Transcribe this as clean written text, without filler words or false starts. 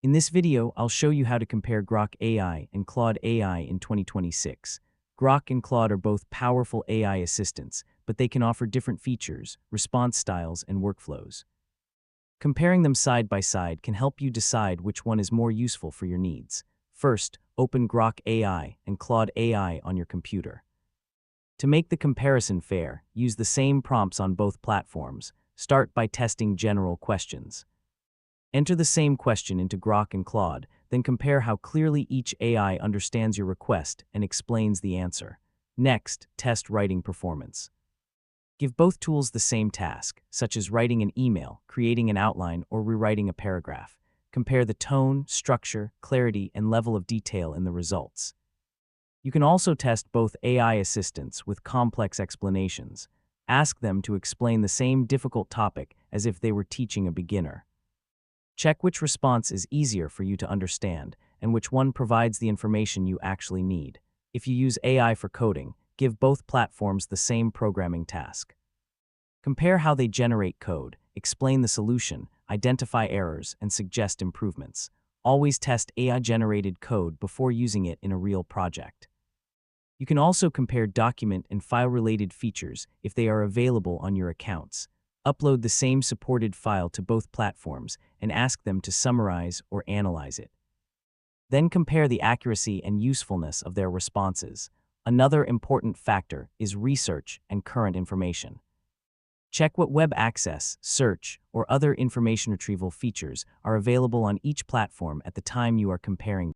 In this video, I'll show you how to compare Grok AI and Claude AI in 2026. Grok and Claude are both powerful AI assistants, but they can offer different features, response styles, and workflows. Comparing them side by side can help you decide which one is more useful for your needs. First, open Grok AI and Claude AI on your computer. To make the comparison fair, use the same prompts on both platforms. Start by testing general questions. Enter the same question into Grok and Claude, then compare how clearly each AI understands your request and explains the answer. Next, test writing performance. Give both tools the same task, such as writing an email, creating an outline, or rewriting a paragraph. Compare the tone, structure, clarity, and level of detail in the results. You can also test both AI assistants with complex explanations. Ask them to explain the same difficult topic as if they were teaching a beginner. Check which response is easier for you to understand and which one provides the information you actually need. If you use AI for coding, give both platforms the same programming task. Compare how they generate code, explain the solution, identify errors, and suggest improvements. Always test AI-generated code before using it in a real project. You can also compare document and file-related features if they are available on your accounts. Upload the same supported file to both platforms and ask them to summarize or analyze it. Then compare the accuracy and usefulness of their responses. Another important factor is research and current information. Check what web access, search, or other information retrieval features are available on each platform at the time you are comparing.